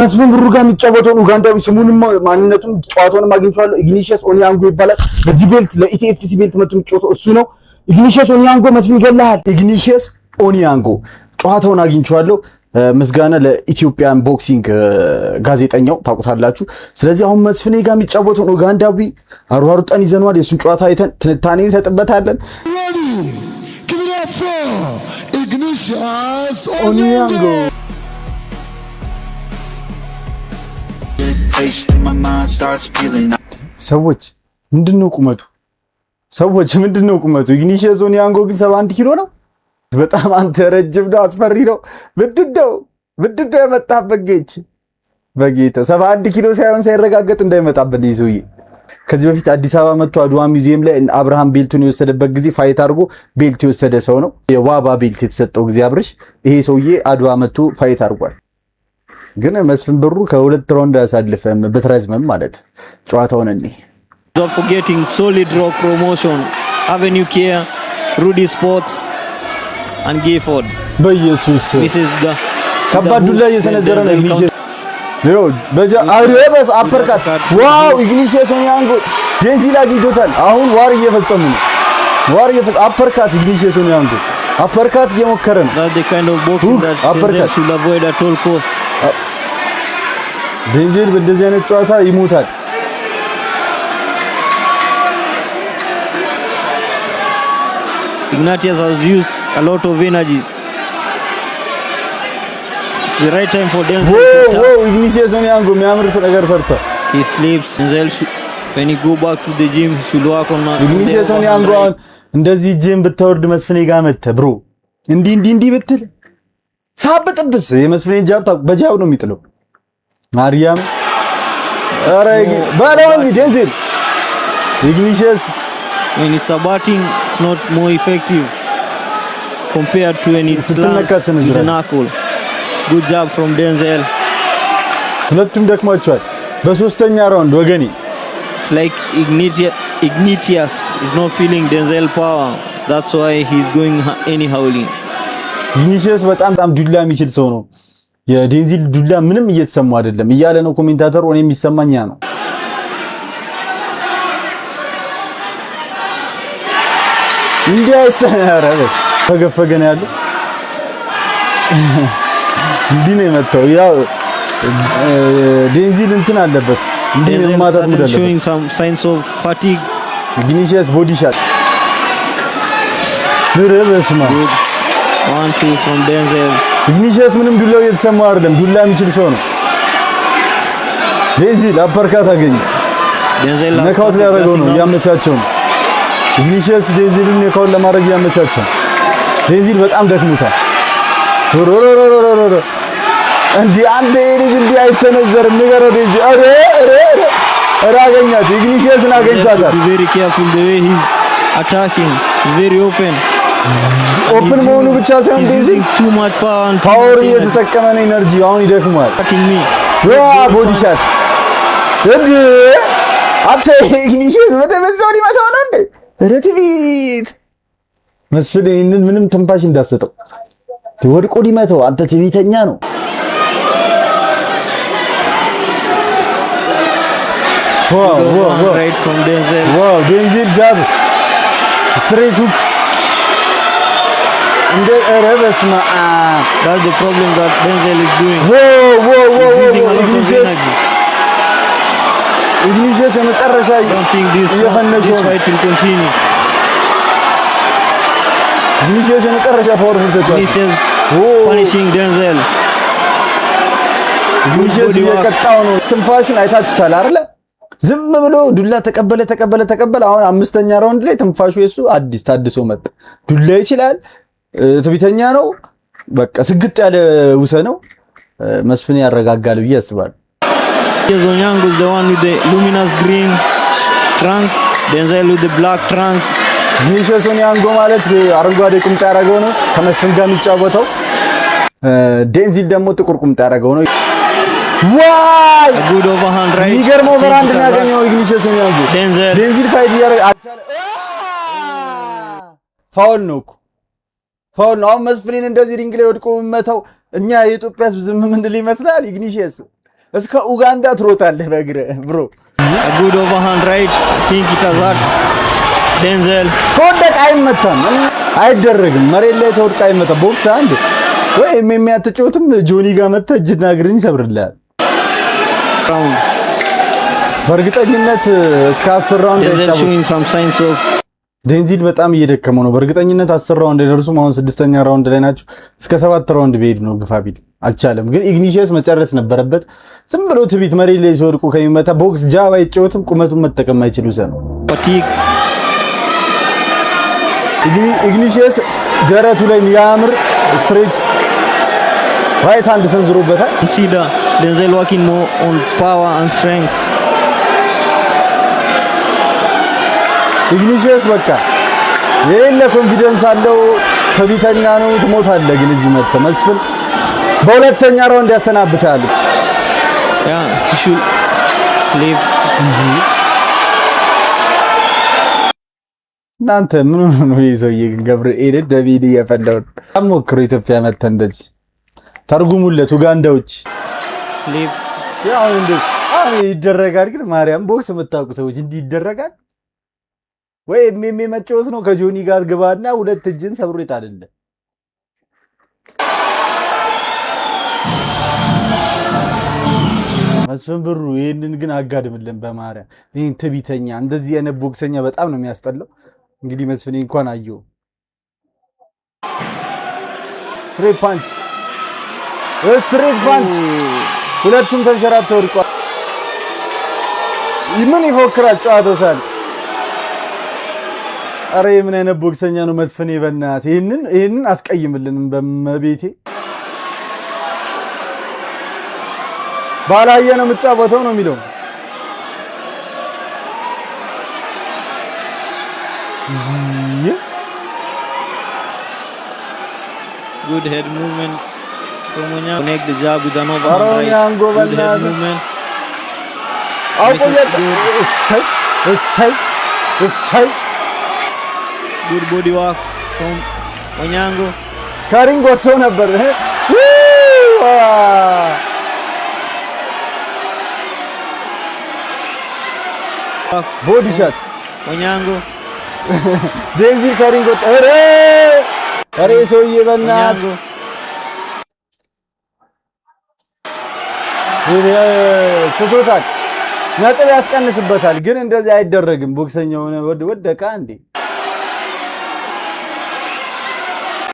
መስፍን ብሩ ጋር የሚጫወተው ኡጋንዳዊ ስሙንም ማንነቱን ጨዋታውንም አግኝቻለሁ። ኢግኒሺየስ ኦኒያንጎ ይባላል። በዚህ ቤልት ለኢቲኤፍሲ ቤልት መጥቶ የሚጫወተው እሱ ነው። ኢግኒሺየስ ኦኒያንጎ መስፍን ይገላል። ኢግኒሺየስ ኦኒያንጎ ጨዋታውን አግኝቻለሁ። ምስጋና ለኢትዮጵያን ቦክሲንግ ጋዜጠኛው ታውቁታላችሁ። ስለዚህ አሁን መስፍኔ ጋር የሚጫወተው ኡጋንዳዊ አሯሩጠን ይዘነዋል። የሱን ጨዋታ አይተን ትንታኔ እንሰጥበታለን። ኢግኒሺየስ ኦኒያንጎ ሰዎች ምንድነው ቁመቱ? ኢግኒሺየስ ኦኒያንጎ ግን 71 ኪሎ ነው። በጣም አንተ ረጅም ነው፣ አስፈሪ ነው። ምንድነው የመጣበት ጌች በጌታ 71 ኪሎ ሳይሆን ሳይረጋገጥ እንዳይመጣበት ይዞይ። ከዚህ በፊት አዲስ አበባ መጥቶ አድዋ ሙዚየም ላይ አብርሃም ቤልቱን የወሰደበት ጊዜ ፋይት አድርጎ ቤልት የወሰደ ሰው ነው። የዋባ ቤልት የተሰጠው ጊዜ አብርሽ ይሄ ሰውዬ አድዋ መጥቶ ፋይት አድርጓል። ግን መስፍን ብሩ ከሁለት ራውንድ ያሳልፈም በትራዝመም ማለት ጨዋታውን እኔ Don't forgetting Solid Rock Promotion, Avenue Care, Rudy Sports and Gifford. በኢየሱስ ከባድ ዱላ እየሰነዘረ ነው ኢግኒሺየስ። ነው በዛ አፐርካት ዋው! ኢግኒሺየስ ኦኒያንጎ ዴንዚል አግኝቶታል። አሁን ዋር እየፈጸሙ ነው። አፐርካት ኢግኒሺየስ ኦኒያንጎ አፐርካት እየሞከረ ነው። That's the kind of boxing that Denzel should avoid at all cost. ዴንዚል በእንደዚህ አይነት ጨዋታ ይሞታል። Ignatius has used a lot of energy. The right time for Denzel. Whoa, ኢግኒሺየስ ኦኒያንጎ የሚያምር ነገር ሰርቷል። He sleeps. Denzel when he go back to the gym should work on that. ኢግኒሺየስ ኦኒያንጎ እንደዚህ ጂም ብታወርድ መስፍኔ ጋር መተህ ብሮ እንዲህ ብትል ሳብጥብስ የመስፍኔ ጃብ በጃብ ነው የሚጥለው። ማርያም አረ ባለው እንጂ ዴንዚል ኢግኒሺየስ when it's a batting it's not more effective compared to when it's the knuckle. Good job from Denzel. ሁለቱም ደክሟቸዋል። በሶስተኛ ራውንድ ወገኔ it's like Ignatius is not feeling Denzel power, that's why he's going anyhowly. ኢግኒሺየስ በጣም ዱላ የሚችል ሰው ነው። የዴንዚል ዱላ ምንም እየተሰማው አይደለም እያለ ነው ኮሜንታተሩ። እኔ የሚሰማኝ ያ ነው። እንዲህ አይሰናረበስ ፈገፈገነ ያለው እንዲህ ነው የመጣው። ያው ዴንዚል እንትን አለበት እንዲህ ማታት ሙድ አለበት። showing some signs of fatigue. ኢግኒሺየስ ቦዲ ሻት በረበስማ 1-2 from Denzel. ኢግኒሺየስ ምንም ዱላው እየተሰማው አይደለም። ዱላ የሚችል ሰው ነው። ዴንዚል አፐርካት አገኘ። Denzel ነካውት ሊያደርገው ነው፣ እያመቻቸው ነው። ኢግኒሺየስ ዴንዚልን ነካውን ለማድረግ እያመቻቸው። ዴንዚል በጣም ደክሞታል። እንዲህ አንድ ልጅ እንዲህ አይሰነዘርም። ንገረው ዴንዚል። አረ አገኛት። ኢግኒሺየስን አገኝቷታል። very careful the way he's attacking. He's very open. ኦፕን መሆኑ ብቻ ሳይሆን ዴንዚል too much power ፓወር እየተጠቀመ ነው። ኢነርጂ አሁን ይደክማል። ቦዲ ሻት እንዴ አተ ኢግኒሺየስ በደበዛው ሊመታው ነው እንዴ? ረቲቪት መስፍን ይሄንን ምንም ትንፋሽ እንዳሰጠው ወድቆ ሊመታው። አንተ ትዕቢተኛ ነው። right from Denzel. ዋው ዴንዚል ጃብ ስትሬት ሁክ እንደ በስማ that's the problem that Denzel is doing. ኢግኒሺየስ የመጨረሻ እየፈነሸው ነው። fight will continue. ኢግኒሺየስ የመጨረሻ ፓወርፉል ተጫዋች punishing Denzel. ኢግኒሺየስ እየቀጣው ነው። ትንፋሹን አይታችሁታል አይደለ? ዝም ብሎ ዱላ ተቀበለ። አሁን አምስተኛ ራውንድ ላይ ትንፋሹ የሱ አዲስ ታድሶ መጣ። ዱላ ይችላል። ትዕቢተኛ ነው። በቃ ስግጥ ያለ ውሰ ነው። መስፍን ያረጋጋል ብዬ አስባለሁ። Onyango is the one with the luminous green trunk, Denzel with the black trunk. ኢግኒሺየስ ኦኒያንጎ ማለት አረንጓዴ ቁምጣ ያደረገው ነው ከመስፍን ጋር የሚጫወተው። ዴንዚል ደግሞ ጥቁር ቁምጣ ያደረገው ነው። ዋይ good overhand right. የሚገርመው ኦቨርሃንድ ነው ያገኘው ኢግኒሺየስ ኦኒያንጎ። ዴንዚል ፋይት እያደረገ አልቻለ። ፋውል ነው። አሁን መስፍንን እንደዚህ ሪንግ ላይ ወድቆ መተው እኛ የኢትዮጵያ ሕዝብ ዝም ምንድል ይመስላል? ኢግኒሺየስ እስከ ኡጋንዳ ትሮጣለህ በእግርህ ብሮ። A good overhand right. I think it has hurt Denzel. ከወደቀ አይመታም፣ አይደረግም። መሬት ላይ ተወድቀ አይመታም። ቦክስ አንድ ወይ የሚያትጮትም ጆኒ ጋር መተህ እጅና እግርን ይሰብርልሃል። በእርግጠኝነት እስከ 10 ራውንድ ዴንዚል በጣም እየደከመው ነው። በእርግጠኝነት 10 ራውንድ ደርሱም። አሁን 6ኛ ራውንድ ላይ ናቸው። እስከ 7 ራውንድ ቢሄድ ነው ግፋ ቢል አልቻለም። ግን ኢግኒሺየስ መጨረስ ነበረበት። ዝም ብሎ ትቢት መሬት ላይ ሲወድቁ ከሚመታ ቦክስ ጃብ አይጫወትም። ቁመቱን መጠቀም አይችሉ ሰው ኢግኒሺየስ ደረቱ ላይ የሚያምር ስትሬት ራይት ሃንድ ሰንዝሮበታል። Consider Denzel working more on power and strength. ኢግኒሺየስ በቃ የሌለ ኮንፊደንስ አለው። ትዕቢተኛ ነው። ትሞታለህ። ግን እዚህ መጥተህ መስፍን በሁለተኛ ራውንድ ያሰናብታል። he should sleep. እናንተ ምን ነው ይዘውዬ ገብርኤል ዳቪድ እየፈለው አሞክሩ። ኢትዮጵያ መጥተህ እንደዚህ ተርጉሙለት ኡጋንዳዎች። sleep ያው እንዴ ይደረጋል። ግን ማርያም ቦክስ የምታውቁ ሰዎች እንዲህ ይደረጋል ወይ? መጫወት ነው። ከጆኒ ጋር ግባና ሁለት እጅን ሰብሮ ይጣልልህ። መስፍን ብሩ ይሄንን ግን አጋድምልን በማርያም። ይሄን ትቢተኛ እንደዚህ አይነት ቦክሰኛ በጣም ነው የሚያስጠላው። እንግዲህ መስፍን እንኳን አየው ስትሬት ፓንች ሁለቱም ተንሸራተው ወድቋል። ምን ይፎክራል ጨዋታው ሳልቅ። አረ ምን አይነት ቦክሰኛ ነው መስፍን በእናት። ይሄንን አስቀይምልንም በመቤቴ። ባላየ ነው የምጫወተው ነው የሚለው። good head movement from Onyango. Connect the jab with an overhand right. Onyango good head movement. Good body work from Onyango. ካሪንግ ወጥቶ ነበር። ቦዲ ሻት Onyango. ዴንዚል ካሪንግ ወጥቶ ኧረ ሰውዬ በእናት ስቶታል። ነጥብ ያስቀንስበታል። ግን እንደዚህ አይደረግም። ቦክሰኛው ወደቀ እንዴ